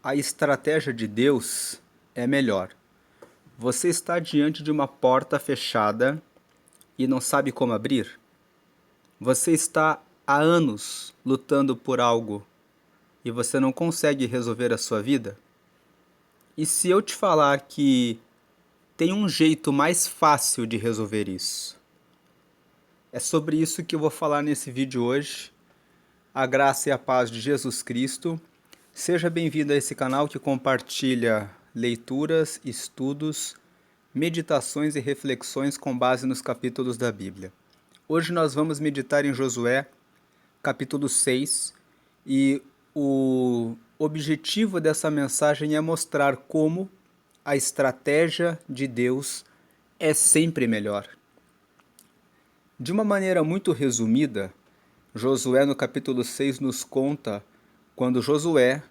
A estratégia de Deus é melhor. Você está diante de uma porta fechada e não sabe como abrir? Você está há anos lutando por algo e você não consegue resolver a sua vida? E se eu te falar que tem um jeito mais fácil de resolver isso? É sobre isso que eu vou falar nesse vídeo hoje. A graça e a paz de Jesus Cristo. Seja bem-vindo a esse canal que compartilha leituras, estudos, meditações e reflexões com base nos capítulos da Bíblia. Hoje nós vamos meditar em Josué, capítulo 6, e o objetivo dessa mensagem é mostrar como a estratégia de Deus é sempre melhor. De uma maneira muito resumida, Josué no capítulo 6 nos conta quando Josué,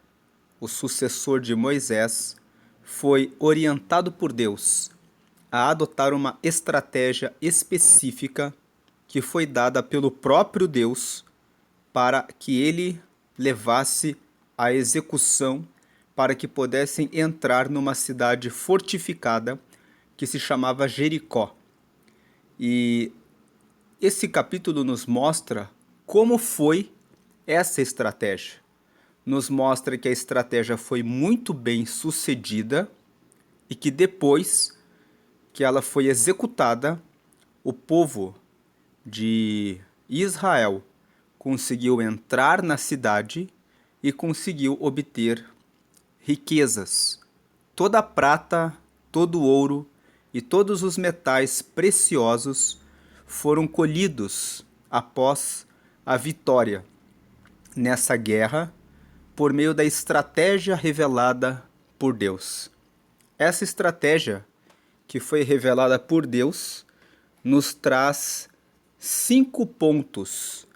o sucessor de Moisés, foi orientado por Deus a adotar uma estratégia específica que foi dada pelo próprio Deus para que ele levasse à execução para que pudessem entrar numa cidade fortificada que se chamava Jericó. E esse capítulo nos mostra como foi essa estratégia. Nos mostra que a estratégia foi muito bem sucedida e que depois que ela foi executada, o povo de Israel conseguiu entrar na cidade e conseguiu obter riquezas. Toda a prata, todo o ouro e todos os metais preciosos foram colhidos após a vitória nessa guerra por meio da estratégia revelada por Deus. Essa estratégia que foi revelada por Deus nos traz 5 pontos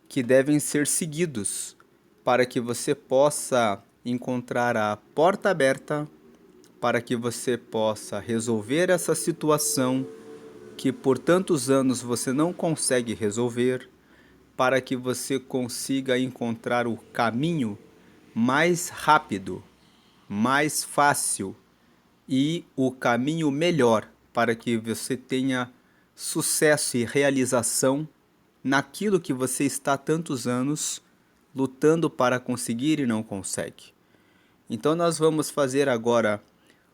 que devem ser seguidos para que você possa encontrar a porta aberta, para que você possa resolver essa situação que por tantos anos você não consegue resolver, para que você consiga encontrar o caminho mais rápido, mais fácil e o caminho melhor para que você tenha sucesso e realização naquilo que você está há tantos anos lutando para conseguir e não consegue. Então nós vamos fazer agora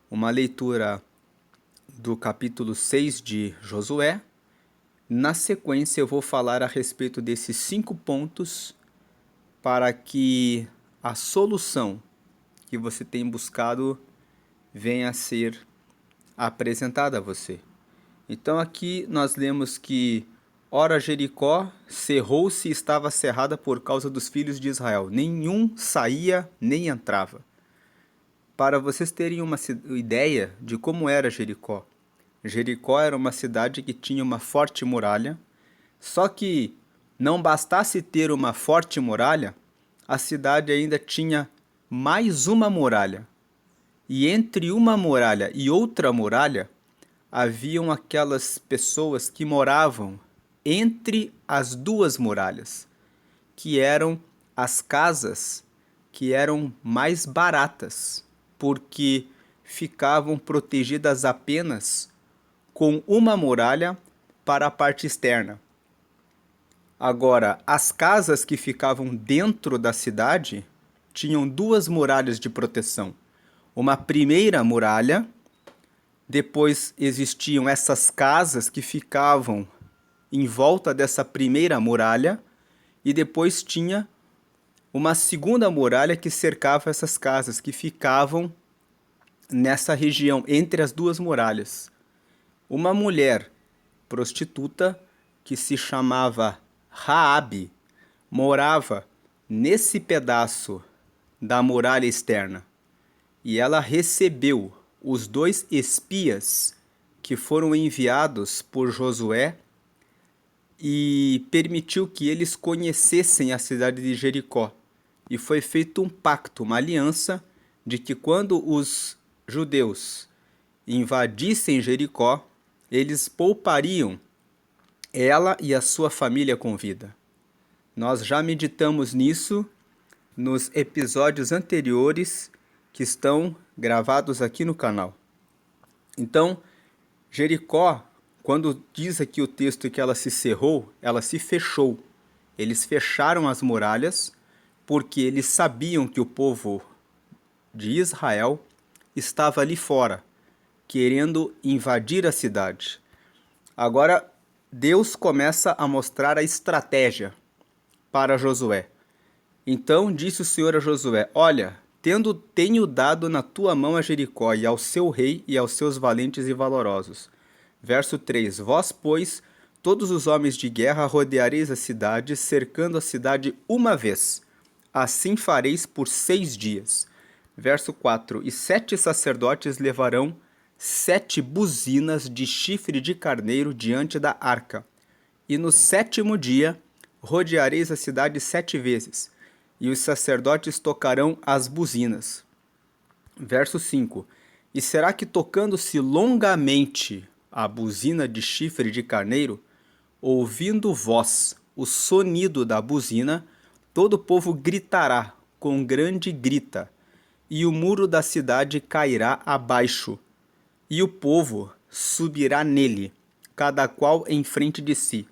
uma leitura do capítulo 6 de Josué. Na sequência eu vou falar a respeito desses 5 pontos para que a solução que você tem buscado venha a ser apresentada a você. Então aqui nós lemos que ora Jericó cerrou-se e estava cerrada por causa dos filhos de Israel. Nenhum saía nem entrava. Para vocês terem uma ideia de como era Jericó. Jericó era uma cidade que tinha uma forte muralha, só que não bastasse ter uma forte muralha, a cidade ainda tinha mais uma muralha. E entre uma muralha e outra muralha, haviam aquelas pessoas que moravam entre as duas muralhas, que eram as casas que eram mais baratas, porque ficavam protegidas apenas com uma muralha para a parte externa. Agora, as casas que ficavam dentro da cidade tinham 2 muralhas de proteção. Uma primeira muralha, depois existiam essas casas que ficavam em volta dessa primeira muralha, e depois tinha uma segunda muralha que cercava essas casas, que ficavam nessa região, entre as 2 muralhas. Uma mulher prostituta, que se chamava Raabe, morava nesse pedaço da muralha externa. E ela recebeu os 2 espias que foram enviados por Josué e permitiu que eles conhecessem a cidade de Jericó. E foi feito um pacto, uma aliança, de que quando os judeus invadissem Jericó, eles poupariam ela e a sua família com vida. Nós já meditamos nisso nos episódios anteriores que estão gravados aqui no canal. Então, Jericó, quando diz aqui o texto que ela se cerrou, ela se fechou. Eles fecharam as muralhas porque eles sabiam que o povo de Israel estava ali fora, querendo invadir a cidade. Agora, Deus começa a mostrar a estratégia para Josué. Então disse o Senhor a Josué: olha, tenho dado na tua mão a Jericó e ao seu rei e aos seus valentes e valorosos. Verso 3: Vós, pois, todos os homens de guerra, rodeareis a cidade, cercando a cidade uma vez. Assim fareis por 6 dias. Verso 4: E 7 sacerdotes levarão 7 buzinas de chifre de carneiro diante da arca. E no 7º dia rodeareis a cidade 7 vezes, e os sacerdotes tocarão as buzinas. Verso 5: E será que tocando-se longamente a buzina de chifre de carneiro, ouvindo vós o sonido da buzina, todo o povo gritará com grande grita, e o muro da cidade cairá abaixo, e o povo subirá nele, cada qual em frente de si.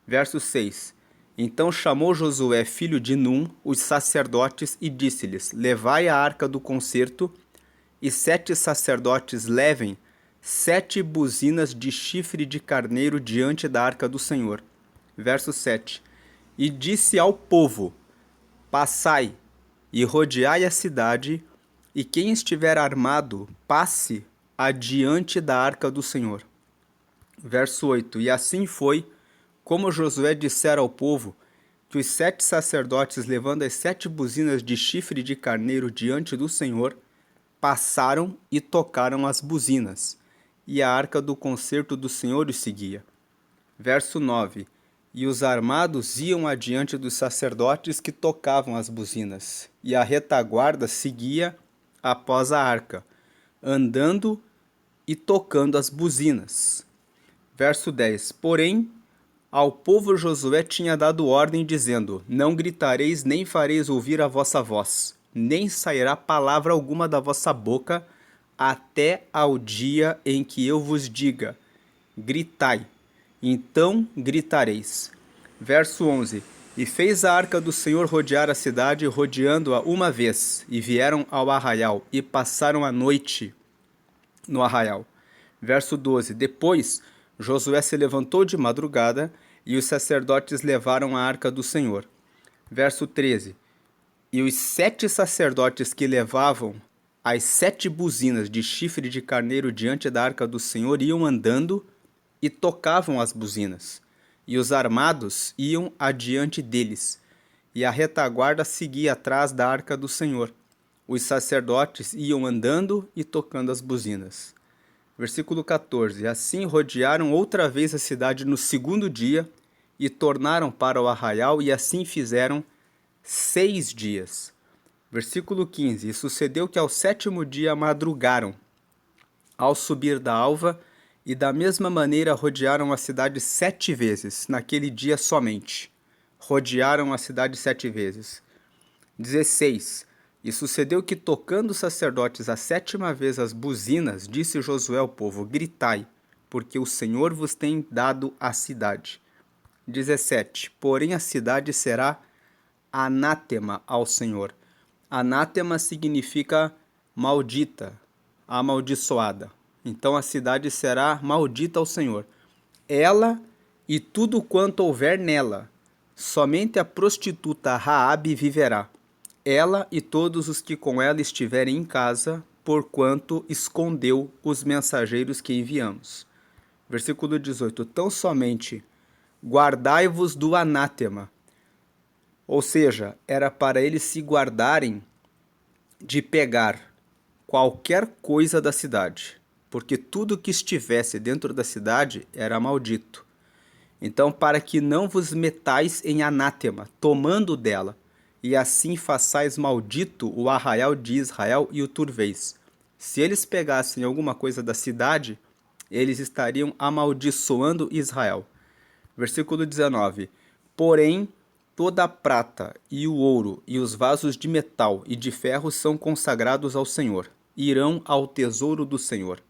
Verso 6: Então chamou Josué, filho de Num, os sacerdotes, e disse-lhes: Levai a arca do concerto, e 7 sacerdotes levem 7 buzinas de chifre de carneiro diante da arca do Senhor. Verso 7: E disse ao povo: Passai e rodeai a cidade, e quem estiver armado, passe adiante da arca do Senhor. Verso 8: E assim foi, como Josué dissera ao povo, que os 7 sacerdotes, levando as 7 buzinas de chifre de carneiro diante do Senhor, passaram e tocaram as buzinas, e a arca do concerto do Senhor os seguia. Verso 9: E os armados iam adiante dos sacerdotes que tocavam as buzinas, e a retaguarda seguia após a arca, andando e tocando as buzinas. Verso 10: Porém, ao povo Josué tinha dado ordem, dizendo: Não gritareis, nem fareis ouvir a vossa voz, nem sairá palavra alguma da vossa boca, até ao dia em que eu vos diga: gritai, então gritareis. Verso 11: E fez a arca do Senhor rodear a cidade, rodeando-a uma vez, e vieram ao arraial, e passaram a noite no arraial. Verso 12: Depois Josué se levantou de madrugada, e os sacerdotes levaram a arca do Senhor. Verso 13: E os 7 sacerdotes que levavam as 7 buzinas de chifre de carneiro diante da arca do Senhor iam andando e tocavam as buzinas, e os armados iam adiante deles, e a retaguarda seguia atrás da arca do Senhor. Os sacerdotes iam andando e tocando as buzinas. Versículo 14: Assim rodearam outra vez a cidade no 2º dia, e tornaram para o arraial, e assim fizeram 6 dias. Versículo 15: E sucedeu que ao 7º dia madrugaram, ao subir da alva, e da mesma maneira rodearam a cidade 7 vezes, naquele dia somente. Rodearam a cidade 7 vezes. 16: E sucedeu que, tocando os sacerdotes a 7ª vez as buzinas, disse Josué ao povo: Gritai, porque o Senhor vos tem dado a cidade. 17: Porém a cidade será anátema ao Senhor. Anátema significa maldita, amaldiçoada. Então a cidade será maldita ao Senhor. Ela e tudo quanto houver nela. Somente a prostituta Raabe viverá. Ela e todos os que com ela estiverem em casa, porquanto escondeu os mensageiros que enviamos. Versículo 18. Tão somente guardai-vos do anátema. Ou seja, era para eles se guardarem de pegar qualquer coisa da cidade, porque tudo que estivesse dentro da cidade era maldito. Então, para que não vos metais em anátema, tomando dela, e assim façais maldito o arraial de Israel e o turveis. Se eles pegassem alguma coisa da cidade, eles estariam amaldiçoando Israel. Versículo 19. Porém, Toda a prata e o ouro e os vasos de metal e de ferro são consagrados ao Senhor, irão ao tesouro do Senhor.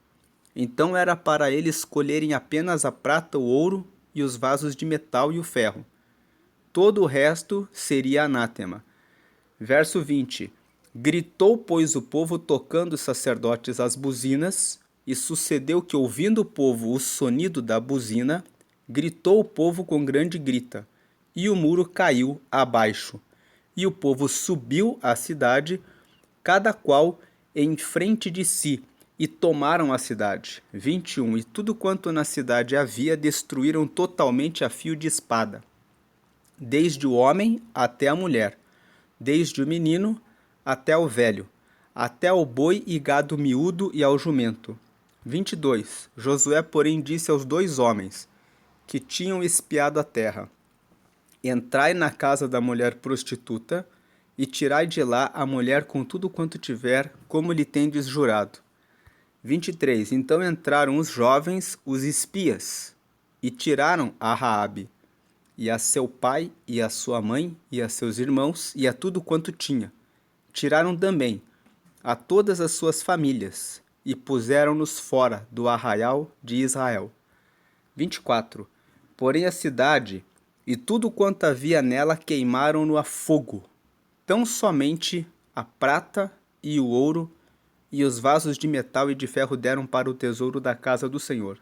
Então era para eles escolherem apenas a prata, o ouro e os vasos de metal e o ferro. Todo o resto seria anátema. Verso 20. Gritou, pois, o povo, tocando os sacerdotes as buzinas, e sucedeu que, ouvindo o povo o sonido da buzina, gritou o povo com grande grita, e o muro caiu abaixo. E o povo subiu à cidade, cada qual em frente de si, e tomaram a cidade. 21. E tudo quanto na cidade havia destruíram totalmente a fio de espada, desde o homem até a mulher, desde o menino até o velho, até ao boi e gado miúdo e ao jumento. 22. Josué, porém, disse aos 2 homens que tinham espiado a terra: Entrai na casa da mulher prostituta e tirai de lá a mulher com tudo quanto tiver, como lhe tendes jurado. 23. Então entraram os jovens, os espias, e tiraram a Raabe, e a seu pai, e a sua mãe, e a seus irmãos, e a tudo quanto tinha. Tiraram também a todas as suas famílias, e puseram-nos fora do arraial de Israel. 24. Porém a cidade e tudo quanto havia nela queimaram-no a fogo. Tão somente a prata e o ouro e os vasos de metal e de ferro deram para o tesouro da casa do Senhor.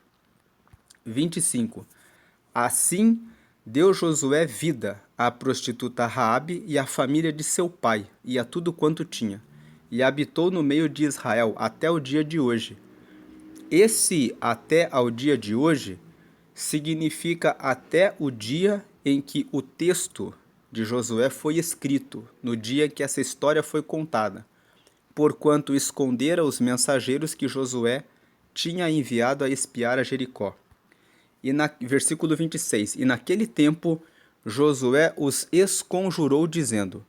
25. Assim deu Josué vida à prostituta Raabe e à família de seu pai, e a tudo quanto tinha, e habitou no meio de Israel até o dia de hoje. Esse até ao dia de hoje significa até o dia em que o texto de Josué foi escrito, no dia que essa história foi contada, porquanto escondera os mensageiros que Josué tinha enviado a espiar a Jericó. E versículo 26. E naquele tempo Josué os esconjurou, dizendo: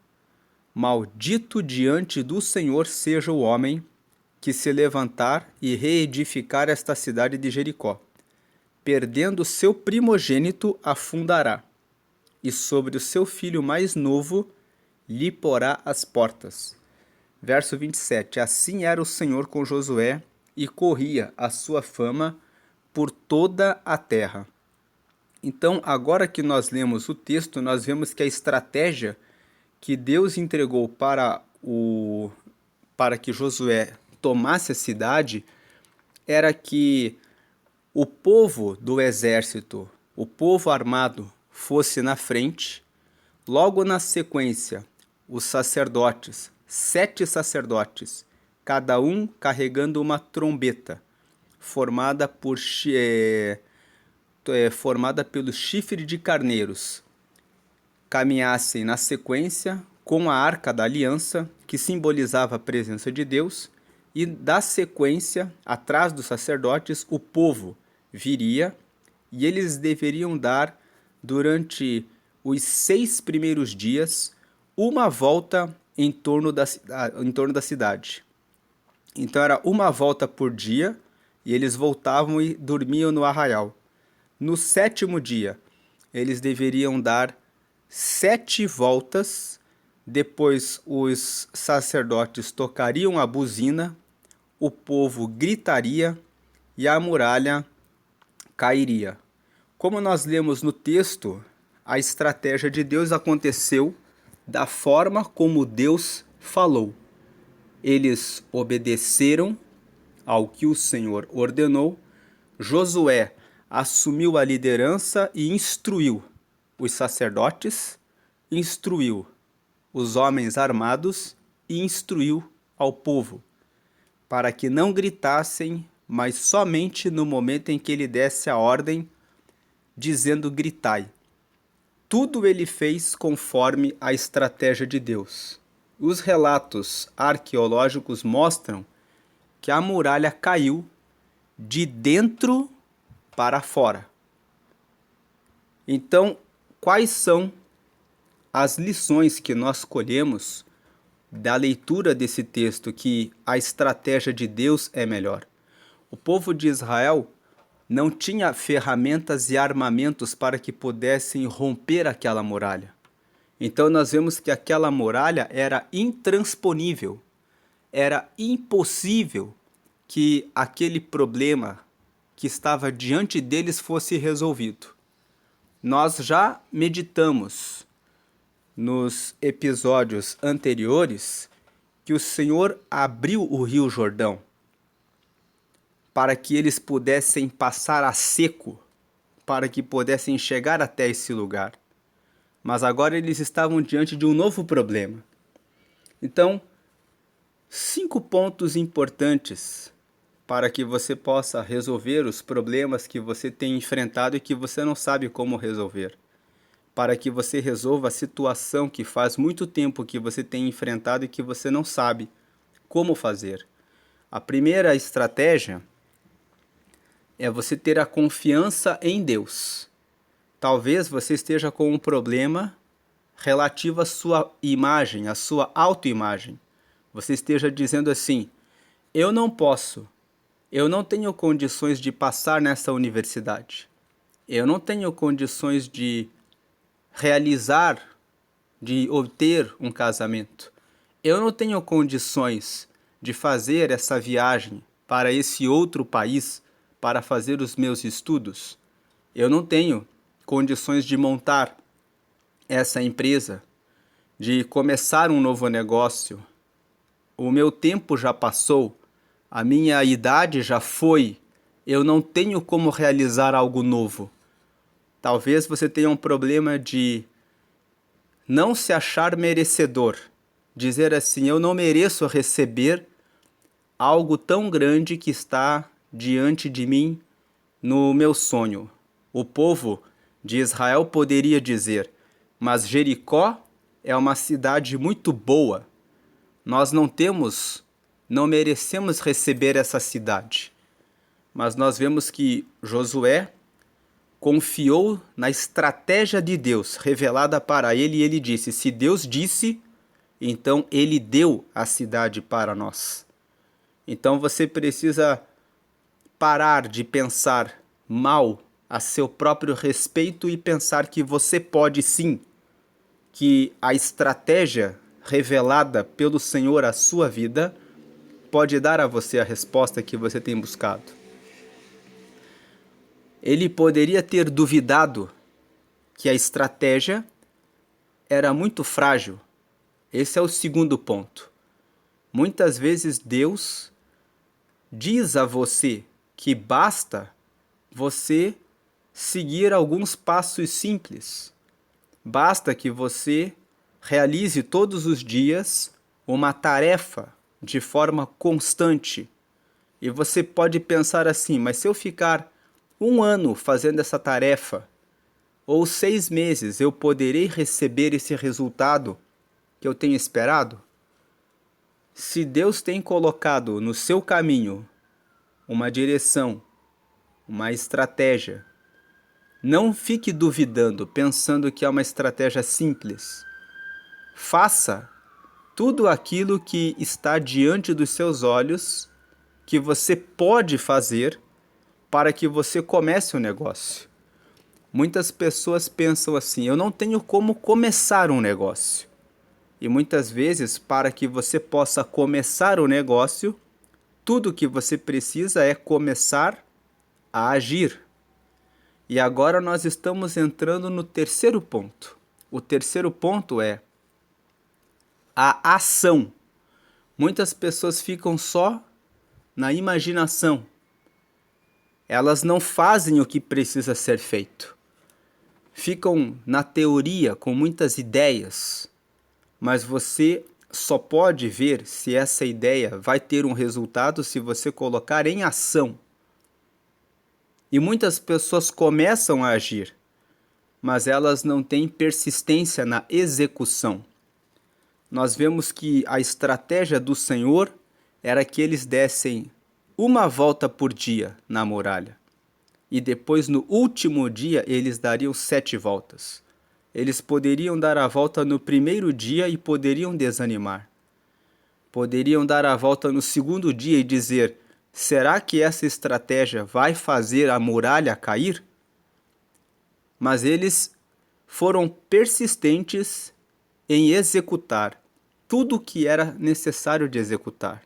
Maldito diante do Senhor seja o homem que se levantar e reedificar esta cidade de Jericó. Perdendo seu primogênito, afundará, e sobre o seu filho mais novo lhe porá as portas. Verso 27. Assim era o Senhor com Josué, e corria a sua fama por toda a terra. Então, agora que nós lemos o texto, nós vemos que a estratégia que Deus entregou para que Josué tomasse a cidade era que o povo do exército, o povo armado, fosse na frente, logo na sequência, os sacerdotes, 7 sacerdotes, cada um carregando uma trombeta, formada pelo chifre de carneiros, caminhassem na sequência com a arca da aliança, que simbolizava a presença de Deus, e da sequência, atrás dos sacerdotes, o povo viria, e eles deveriam dar, durante os 6 primeiros dias, uma volta em torno da cidade. Então era uma volta por dia, e eles voltavam e dormiam no arraial. No 7º dia, eles deveriam dar 7 voltas, depois os sacerdotes tocariam a buzina, o povo gritaria e a muralha cairia. Como nós lemos no texto, a estratégia de Deus aconteceu da forma como Deus falou. Eles obedeceram ao que o Senhor ordenou. Josué assumiu a liderança e instruiu os sacerdotes, instruiu os homens armados e instruiu ao povo, para que não gritassem, mas somente no momento em que ele desse a ordem, dizendo: gritai. Tudo ele fez conforme a estratégia de Deus. Os relatos arqueológicos mostram que a muralha caiu de dentro para fora. Então, quais são as lições que nós colhemos da leitura desse texto, que a estratégia de Deus é melhor? O povo de Israel não tinha ferramentas e armamentos para que pudessem romper aquela muralha. Então nós vemos que aquela muralha era intransponível, era impossível que aquele problema que estava diante deles fosse resolvido. Nós já meditamos nos episódios anteriores que o Senhor abriu o Rio Jordão para que eles pudessem passar a seco, para que pudessem chegar até esse lugar. Mas agora eles estavam diante de um novo problema. Então, 5 pontos importantes para que você possa resolver os problemas que você tem enfrentado e que você não sabe como resolver. Para que você resolva a situação que faz muito tempo que você tem enfrentado e que você não sabe como fazer. A primeira estratégia é você ter a confiança em Deus. Talvez você esteja com um problema relativo à sua imagem, à sua autoimagem. Você esteja dizendo assim: eu não posso, eu não tenho condições de passar nessa universidade. Eu não tenho condições de realizar, de obter um casamento. Eu não tenho condições de fazer essa viagem para esse outro país para fazer os meus estudos. Eu não tenho condições de montar essa empresa, de começar um novo negócio. O meu tempo já passou, a minha idade já foi, eu não tenho como realizar algo novo. Talvez você tenha um problema de não se achar merecedor, dizer assim: eu não mereço receber algo tão grande que está diante de mim no meu sonho. O povo de Israel poderia dizer: mas Jericó é uma cidade muito boa. Nós não merecemos receber essa cidade. Mas nós vemos que Josué confiou na estratégia de Deus revelada para ele e ele disse: se Deus disse, então ele deu a cidade para nós. Então você precisa parar de pensar mal a seu próprio respeito e pensar que você pode sim, que a estratégia revelada pelo Senhor à sua vida pode dar a você a resposta que você tem buscado. Ele poderia ter duvidado que a estratégia era muito frágil. Esse é o segundo ponto. Muitas vezes Deus diz a você que basta você seguir alguns passos simples. Basta que você realize todos os dias uma tarefa de forma constante. E você pode pensar assim: mas se eu ficar 1 ano fazendo essa tarefa, ou 6 meses, eu poderei receber esse resultado que eu tenho esperado? Se Deus tem colocado no seu caminho uma direção, uma estratégia, não fique duvidando, pensando que é uma estratégia simples. Faça tudo aquilo que está diante dos seus olhos, que você pode fazer para que você comece o negócio. Muitas pessoas pensam assim: eu não tenho como começar um negócio. E muitas vezes, para que você possa começar o negócio, tudo que você precisa é começar a agir. E agora nós estamos entrando no terceiro ponto. O terceiro ponto é a ação. Muitas pessoas ficam só na imaginação. Elas não fazem o que precisa ser feito. Ficam na teoria com muitas ideias, mas você só pode ver se essa ideia vai ter um resultado se você colocar em ação. E muitas pessoas começam a agir, mas elas não têm persistência na execução. Nós vemos que a estratégia do Senhor era que eles dessem 1 volta por dia na muralha. E depois, no último dia, eles dariam 7 voltas. Eles poderiam dar a volta no primeiro dia e poderiam desanimar. Poderiam dar a volta no segundo dia e dizer: será que essa estratégia vai fazer a muralha cair? Mas eles foram persistentes em executar tudo o que era necessário de executar.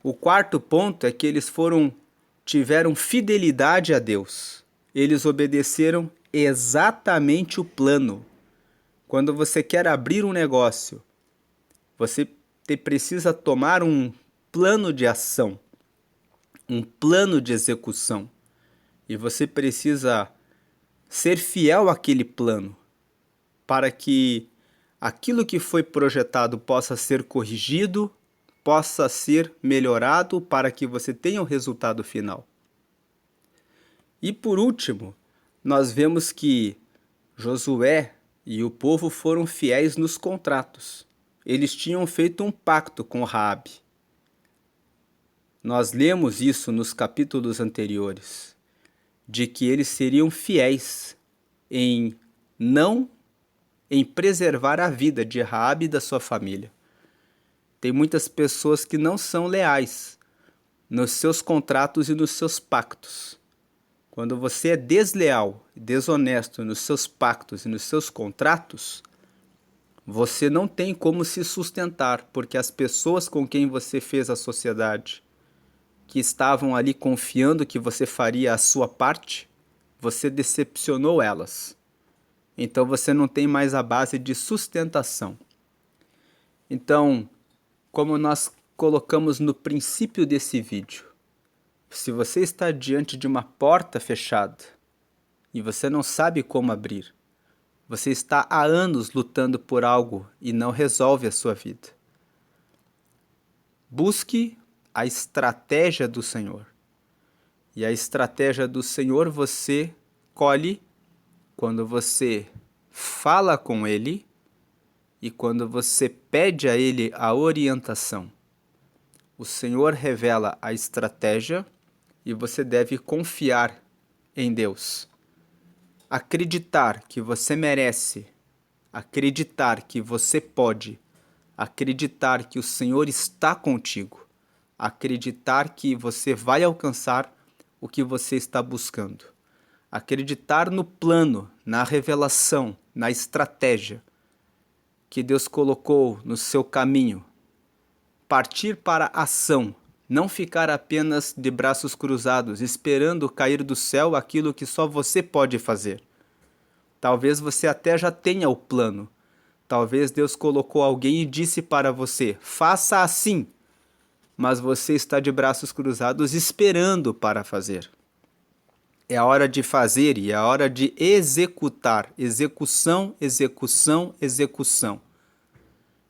O quarto ponto é que eles tiveram fidelidade a Deus. Eles obedeceram exatamente o plano. Quando você quer abrir um negócio, você precisa tomar um plano de ação, um plano de execução. E você precisa ser fiel àquele plano, para que aquilo que foi projetado possa ser corrigido, possa ser melhorado, para que você tenha o resultado final. E por último, nós vemos que Josué e o povo foram fiéis nos contratos. Eles tinham feito um pacto com Raabe. Nós lemos isso nos capítulos anteriores, de que eles seriam fiéis em preservar a vida de Raabe e da sua família. Tem muitas pessoas que não são leais nos seus contratos e nos seus pactos. Quando você é desleal e desonesto nos seus pactos e nos seus contratos, você não tem como se sustentar, porque as pessoas com quem você fez a sociedade, que estavam ali confiando que você faria a sua parte, você decepcionou elas. Então você não tem mais a base de sustentação. Então, como nós colocamos no princípio desse vídeo, se você está diante de uma porta fechada e você não sabe como abrir, você está há anos lutando por algo e não resolve a sua vida. Busque a estratégia do Senhor. E a estratégia do Senhor você colhe quando você fala com Ele e quando você pede a Ele a orientação. O Senhor revela a estratégia e você deve confiar em Deus. Acreditar que você merece, acreditar que você pode, acreditar que o Senhor está contigo, acreditar que você vai alcançar o que você está buscando. Acreditar no plano, na revelação, na estratégia que Deus colocou no seu caminho. Partir para a ação, não ficar apenas de braços cruzados, esperando cair do céu aquilo que só você pode fazer. Talvez você até já tenha o plano. Talvez Deus colocou alguém e disse para você, faça assim. Mas você está de braços cruzados esperando para fazer. É a hora de fazer e é a hora de executar. Execução, execução, execução.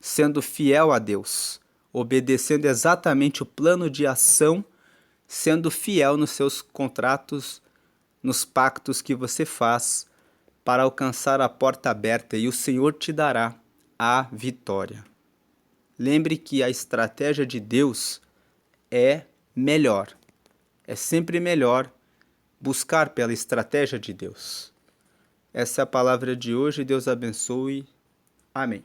Sendo fiel a Deus. Obedecendo exatamente o plano de ação. Sendo fiel nos seus contratos, nos pactos que você faz para alcançar a porta aberta e o Senhor te dará a vitória. Lembre que a estratégia de Deus é melhor. É sempre melhor buscar pela estratégia de Deus. Essa é a palavra de hoje. Deus abençoe. Amém.